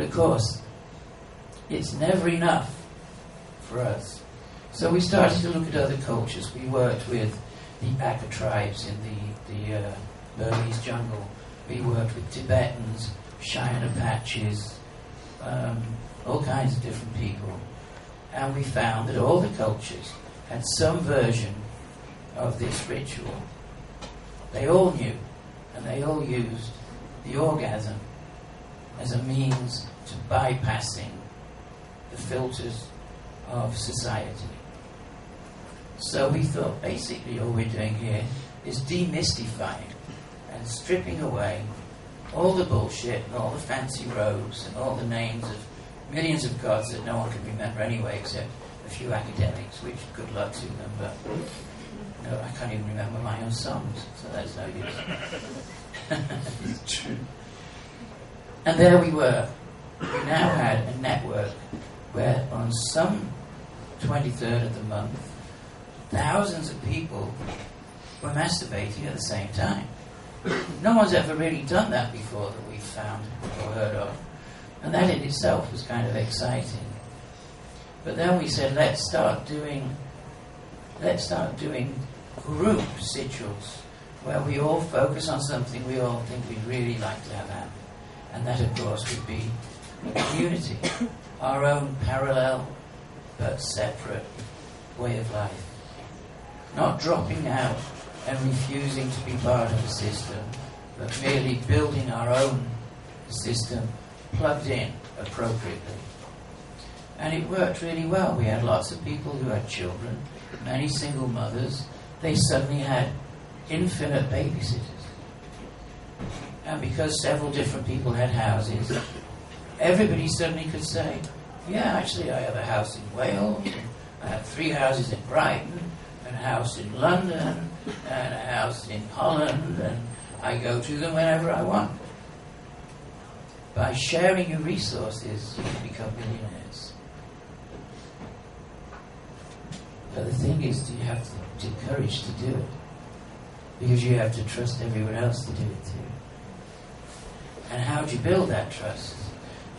of course, it's never enough for us. So we started to look at other cultures. We worked with the Aka tribes in the Burmese jungle. We worked with Tibetans, Cheyenne Apaches, all kinds of different people. And we found that all the cultures had some version of this ritual. They all knew, and they all used the orgasm as a means to bypassing the filters of society. So we thought basically all we're doing here is demystifying and stripping away all the bullshit and all the fancy robes and all the names of millions of gods that no one can remember anyway except a few academics, which good luck to them, but no, I can't even remember my own songs, so that's no use. It's true. And there we were. We now had a network where on some 23rd of the month, thousands of people were masturbating at the same time. No one's ever really done that before that we've found or heard of. And that in itself was kind of exciting. But then we said, let's start doing group rituals where we all focus on something we all think we'd really like to have happen. And that, of course, would be community, our own parallel but separate way of life. Not dropping out and refusing to be part of the system, but merely building our own system plugged in appropriately. And it worked really well. We had lots of people who had children, many single mothers. They suddenly had infinite babysitters. And because several different people had houses, everybody suddenly could say, yeah, actually I have a house in Wales, I have 3 houses in Brighton, and a house in London, and a house in Holland, and I go to them whenever I want. By sharing your resources, you can become millionaires. But the thing is, you have the courage to do it. Because you have to trust everyone else to do it too. And how do you build that trust?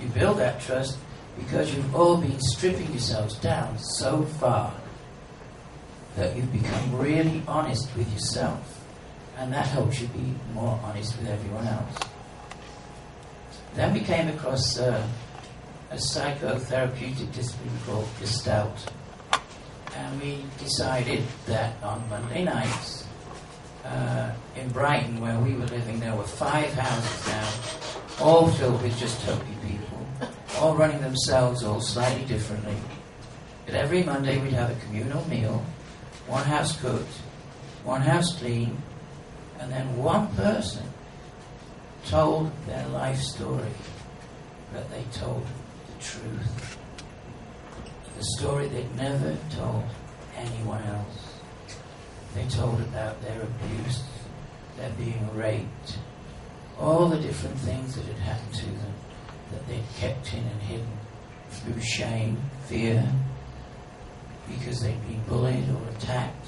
You build that trust because you've all been stripping yourselves down so far that you've become really honest with yourself. And that helps you be more honest with everyone else. Then we came across a psychotherapeutic discipline called Gestalt. And we decided that on Monday nights, in Brighton, where we were living, there were 5 houses now, all filled with just Topi people, all running themselves all slightly differently. But every Monday we'd have a communal meal, one house cooked, one house clean, and then one person told their life story, but they told the truth. The story they'd never told anyone else. They told about their abuse, their being raped, all the different things that had happened to them that they'd kept in and hidden through shame, fear, because they'd been bullied or attacked.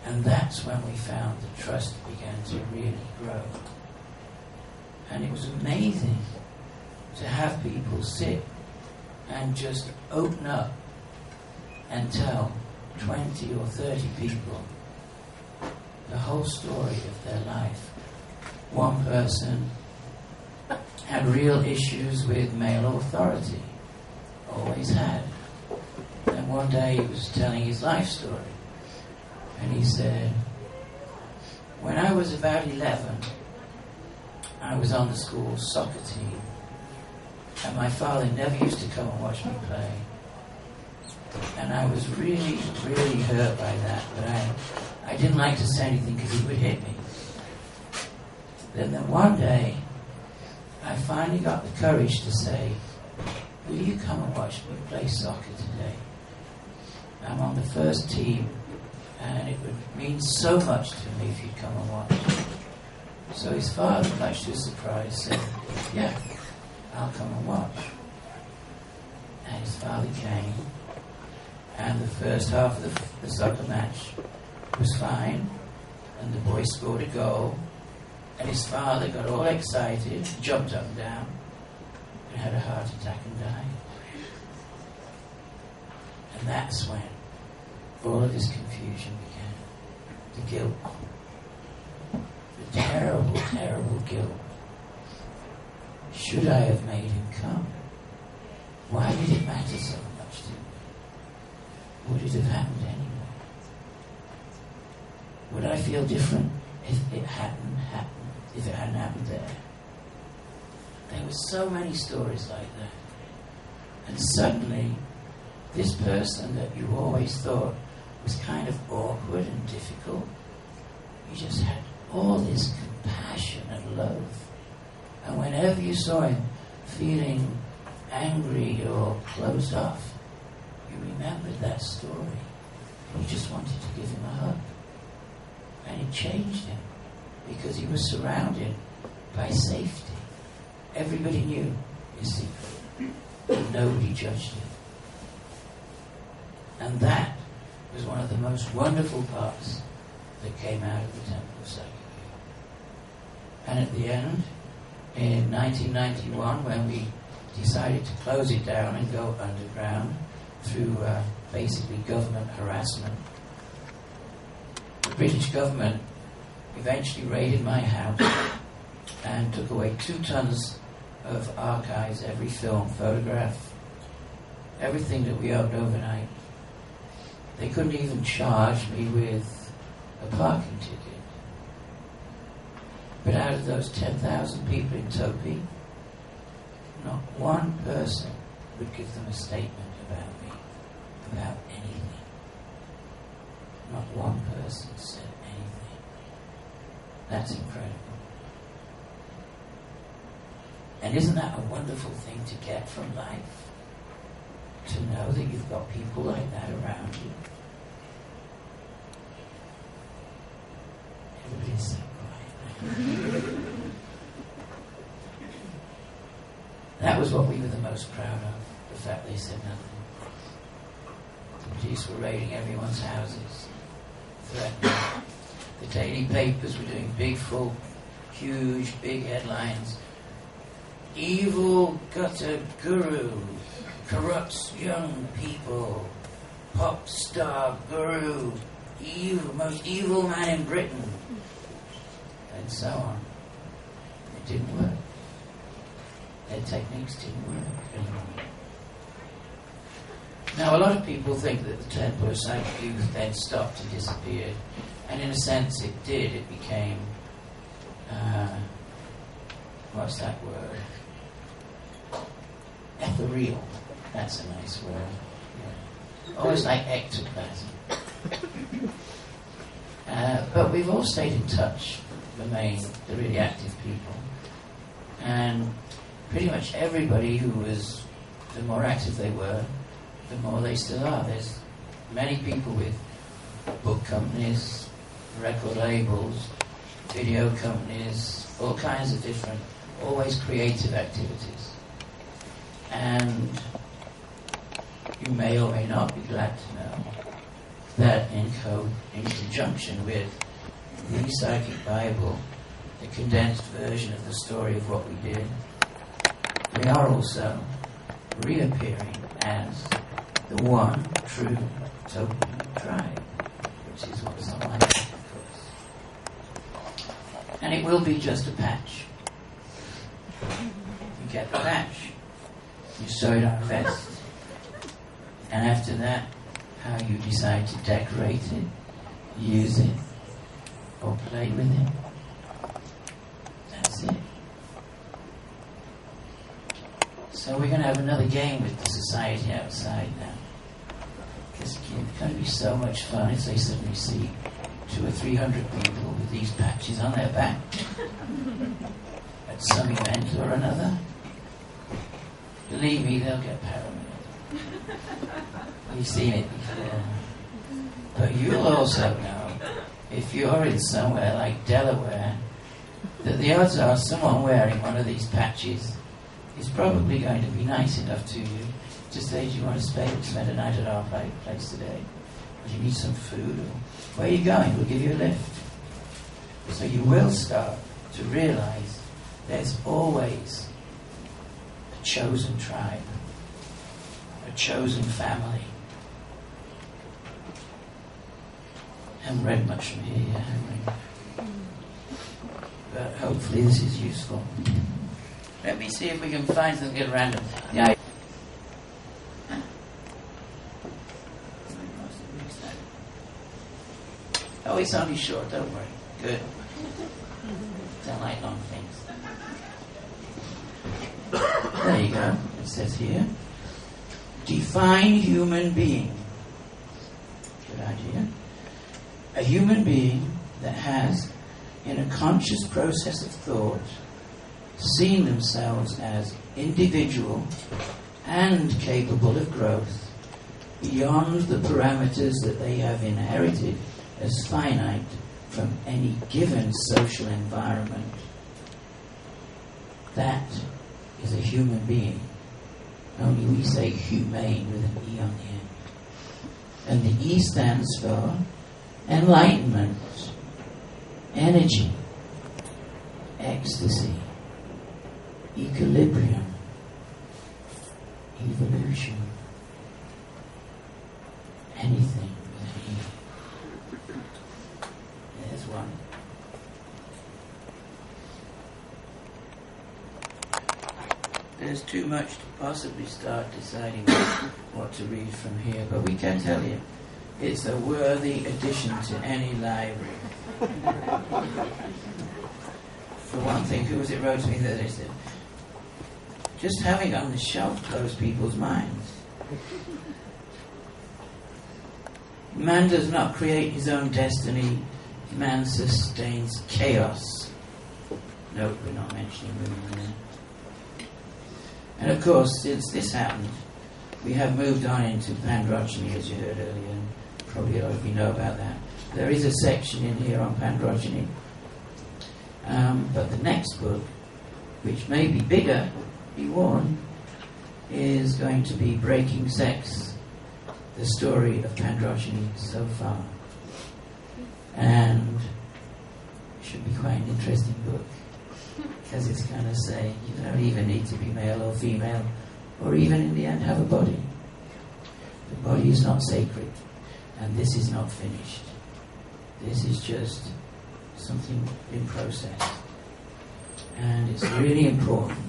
And that's when we found the trust began to really grow. And it was amazing to have people sit and just open up and tell 20 or 30 people the whole story of their life. One person had real issues with male authority, always had. And one day he was telling his life story, and he said, when I was about 11, I was on the school soccer team, and my father never used to come and watch me play. And I was really, really hurt by that, but I didn't like to say anything because he would hit me. Then one day, I finally got the courage to say, will you come and watch me play soccer today? I'm on the first team, and it would mean so much to me if you'd come and watch. So his father, much to his surprise, said, yeah, I'll come and watch. And his father came, and the first half of the soccer match was fine, and the boy scored a goal, and his father got all excited, jumped up and down, had a heart attack and died. And that's when all of this confusion began. The guilt. The terrible, terrible guilt. Should I have made him come? Why did it matter so much to me? Would it have happened anyway? Would I feel different if it hadn't happened, if it hadn't happened there? There were so many stories like that. And suddenly, this person that you always thought was kind of awkward and difficult, you just had all this compassion and love. And whenever you saw him feeling angry or closed off, you remembered that story. And you just wanted to give him a hug. And it changed him because he was surrounded by safety. Everybody knew his secret. And nobody judged him. And that was one of the most wonderful parts that came out of the Temple of Psychic. And at the end, in 1991, when we decided to close it down and go underground through basically government harassment, the British government eventually raided my house and took away 2 tons of archives, every film, photograph, everything that we owned overnight. They couldn't even charge me with a parking ticket. But out of those 10,000 people in Topi, not one person would give them a statement about me, about anything. Not one person said anything. That's incredible. And isn't that a wonderful thing to get from life? To know that you've got people like that around you. Everybody's so quiet. That was what we were the most proud of, the fact they said nothing. The police were raiding everyone's houses, threatening. The daily papers were doing big, full, huge, big headlines. Evil gutter guru corrupts young people. Pop star guru, evil, most evil man in Britain. And so on. It didn't work. Their techniques didn't work anymore. Now, a lot of people think that the Temple of Psychic Youth then stopped and disappeared. And in a sense, it did. It became, what's that word? Ethereal. That's a nice word. Yeah. Almost like ectoplasm. But we've all stayed in touch, the really active people. And pretty much everybody who was, the more active they were, the more they still are. There's many people with book companies, record labels, video companies, all kinds of different, always creative activities. And you may or may not be glad to know that in conjunction with the Psychic Bible, the condensed version of the story of what we did, we are also reappearing as the one true Topi tribe, which is what's on my life, of course. And it will be just a patch. You get the patch, you sew it on a vest, and after that, how you decide to decorate it, use it, or play with it, that's it. So we're going to have another game with the society outside now. Because it's going to be so much fun if they suddenly see 200 or 300 people with these patches on their back at some event or another. Believe me, they'll get paranoid. We've seen it before. But you'll also know, if you're in somewhere like Delaware, that the odds are someone wearing one of these patches is probably going to be nice enough to you to say, do you want to spend a night at our place today? Or do you need some food? Or where are you going? We'll give you a lift. So you will start to realize there's always a chosen tribe, a chosen family. Haven't read much from here yet, have we? But hopefully this is useful. Let me see if we can find something at random. Yeah. Oh, it's only short, don't worry. Good. Don't like long things. There you go. It says here, define human being. Good idea. A human being that has, in a conscious process of thought, seen themselves as individual and capable of growth beyond the parameters that they have inherited as finite from any given social environment. That is a human being. Only we say humane with an E on the end. And the E stands for enlightenment, energy, ecstasy, equilibrium, evolution, anything with an E. There's one. There's too much to possibly start deciding what to read from here, but we can tell you it's a worthy addition to any library. For one thing, who was it wrote to me that they said, just having it on the shelf closed people's minds. Man does not create his own destiny. Man sustains chaos. Note, we're not mentioning women there. And of course, since this happened, we have moved on into androgyny, as you heard earlier, and probably a lot of you know about that. There is a section in here on androgyny. But the next book, which may be bigger, be warned, is going to be Breaking Sex, the story of androgyny so far. And it should be quite an interesting book, because it's going to say you don't even need to be male or female, or even in the end have a body. The body is not sacred, and this is not finished. This is just something in process. And it's really important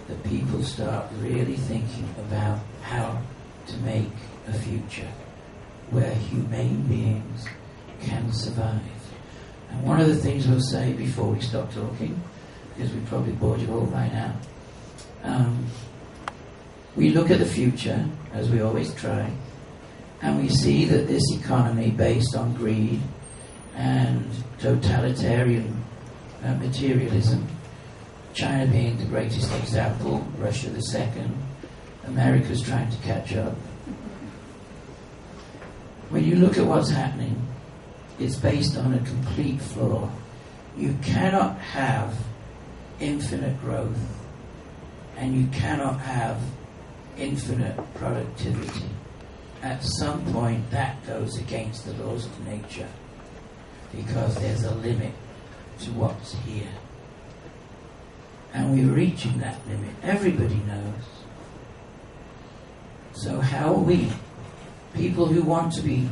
that people start really thinking about how to make a future where humane beings can survive. And one of the things we'll say before we stop talking, because we probably bored you all by now, we look at the future, as we always try, and we see that this economy based on greed and totalitarian materialism, China being the greatest example, Russia the second, America's trying to catch up. When you look at what's happening, it's based on a complete flaw. You cannot have infinite growth, and you cannot have infinite productivity. At some point, that goes against the laws of nature, because there's a limit to what's here. And we're reaching that limit. Everybody knows. So how are we, people who want to be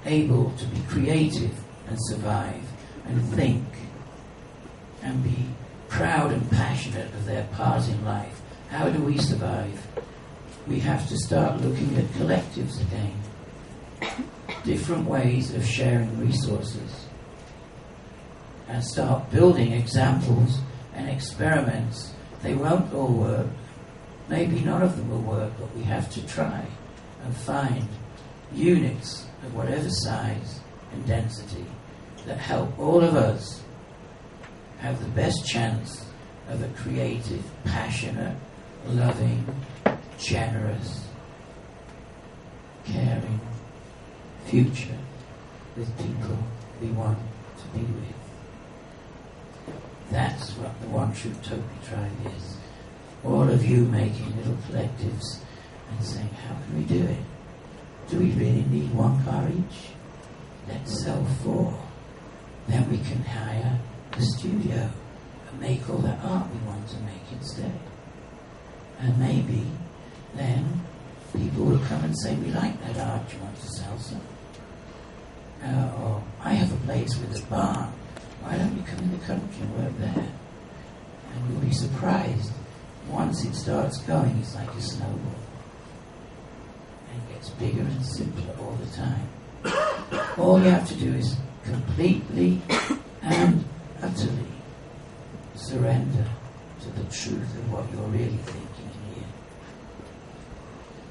able to be creative and survive and think and be proud and passionate of their part in life, how do we survive? We have to start looking at collectives again, different ways of sharing resources, and start building examples and experiments. They won't all work. Maybe none of them will work, but we have to try and find units of whatever size and density that help all of us have the best chance of a creative, passionate, loving, generous, caring future with people we want to be with. That's what the One True Topi Tribe is. All of you making little collectives and saying, how can we do it? Do we really need one car each? Let's sell 4. Then we can hire a studio and make all that art we want to make instead. And maybe then people will come and say, we like that art, do you want to sell some? Or I have a place with a barn, why don't you come in the country and work there? And you'll be surprised. Once it starts going, it's like a snowball. And it gets bigger and simpler all the time. All you have to do is completely and utterly surrender to the truth of what you're really thinking here.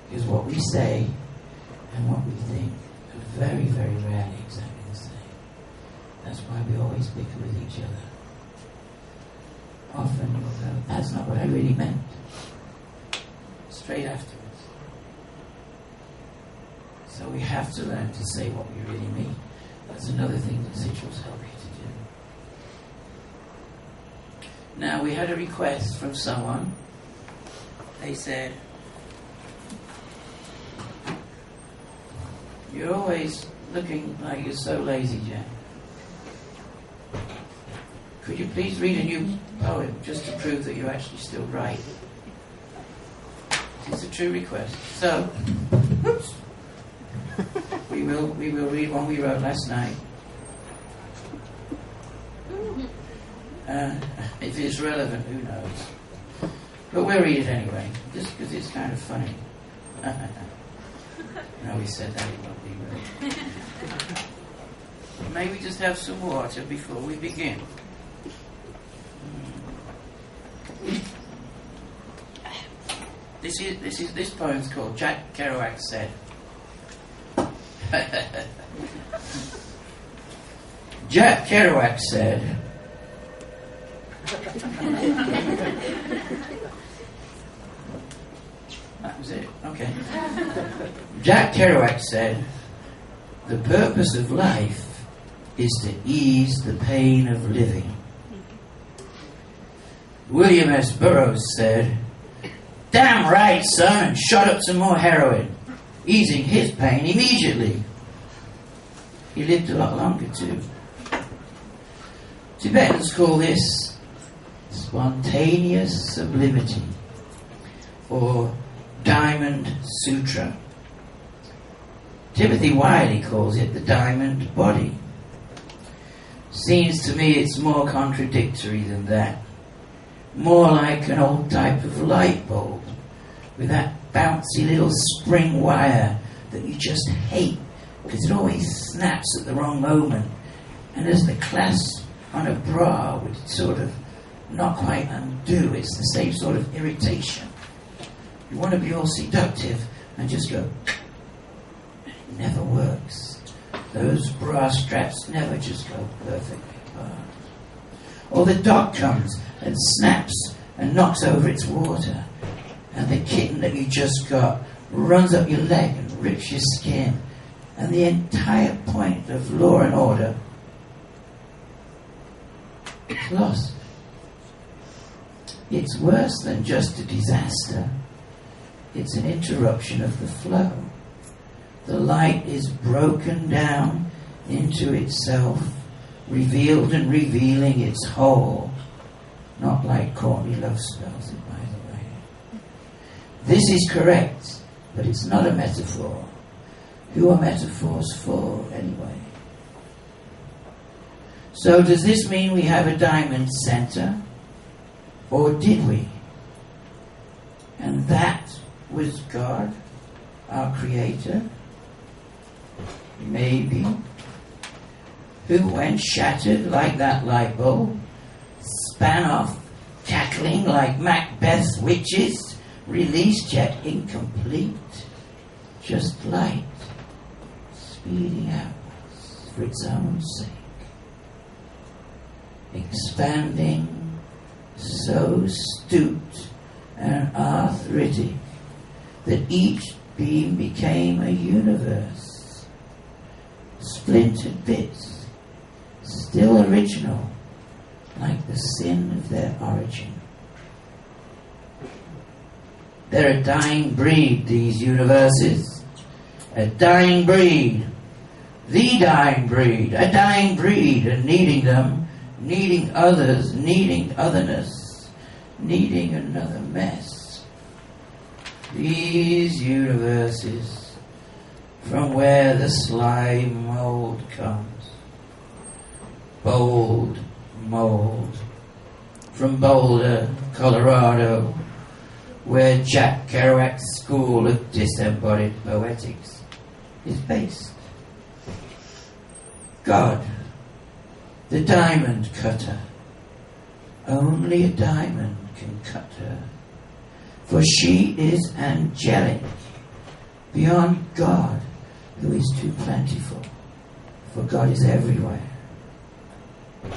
Because what we say and what we think are very, very rarely exactly the same. That's why we always bicker with each other. Often you'll go, that's not what I really meant. Straight afterwards. So we have to learn to say what we really mean. That's another thing that rituals help you to do. Now, we had a request from someone. They said, you're always looking like you're so lazy, Jack. Could you please read a new poem just to prove that you actually still write? It's a true request. So, we will read one we wrote last night. If it's relevant, who knows? But we'll read it anyway, just because it's kind of funny. No, we said that it won't be real. Maybe just have some water before we begin. This poem's called Jack Kerouac Said. Jack Kerouac said, that was it, okay. Jack Kerouac said, the purpose of life is to ease the pain of living. William S. Burroughs said, damn right, son, and shot up some more heroin, easing his pain immediately. He lived a lot longer too. Tibetans call this spontaneous sublimity, or Diamond Sutra. Timothy Wiley calls it the diamond body. Seems to me it's more contradictory than that. More like an old type of light bulb with that bouncy little spring wire that you just hate because it always snaps at the wrong moment, and as the clasp on a bra would sort of not quite undo. It's the same sort of irritation. You want to be all seductive and just go, it never works. Those bra straps never just go perfectly apart. Or the dog comes and snaps and knocks over its water, and the kitten that you just got runs up your leg and rips your skin, and the entire point of law and order is lost. It's worse than just a disaster. It's an interruption of the flow. The light is broken down into itself, revealed and revealing its whole. Not like Courtney Love spells it, by the way. This is correct, but it's not a metaphor. Who are metaphors for, anyway? So does this mean we have a diamond center? Or did we? And that was God, our creator? Maybe. Who, when shattered like that light bulb, span off, cackling like Macbeth's witches, released yet incomplete, just light, speeding outwards for its own sake, expanding, so stooped and arthritic that each beam became a universe, splintered bits, still original, like the sin of their origin. They're a dying breed, these universes. A dying breed. The dying breed. A dying breed, and needing them, needing others, needing otherness, needing another mess. these universes from where the slime mold comes. Bold mold from Boulder, Colorado, where Jack Kerouac's school of disembodied poetics is based. God, the diamond cutter. Only a diamond can cut her, for she is angelic, beyond God, who is too plentiful, for God is everywhere.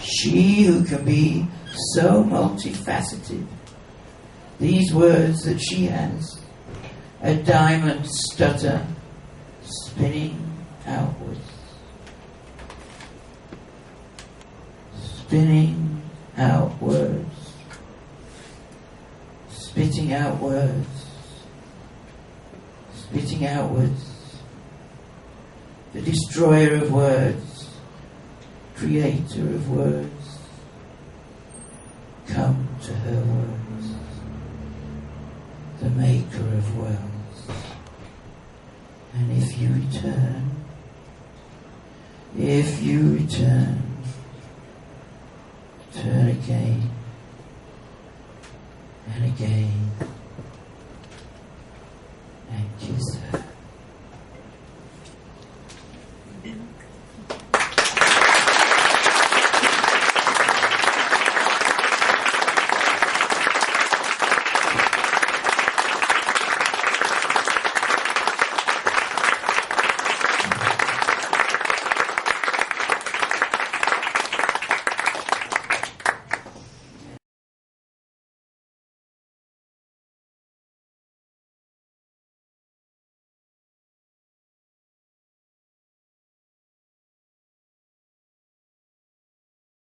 She who can be so multifaceted, these words that she has, a diamond stutter spinning outwards, spinning outwards, spitting outwards, spitting outwards, the destroyer of words, creator of words, come to her words, the maker of worlds. And if you return, turn again and again.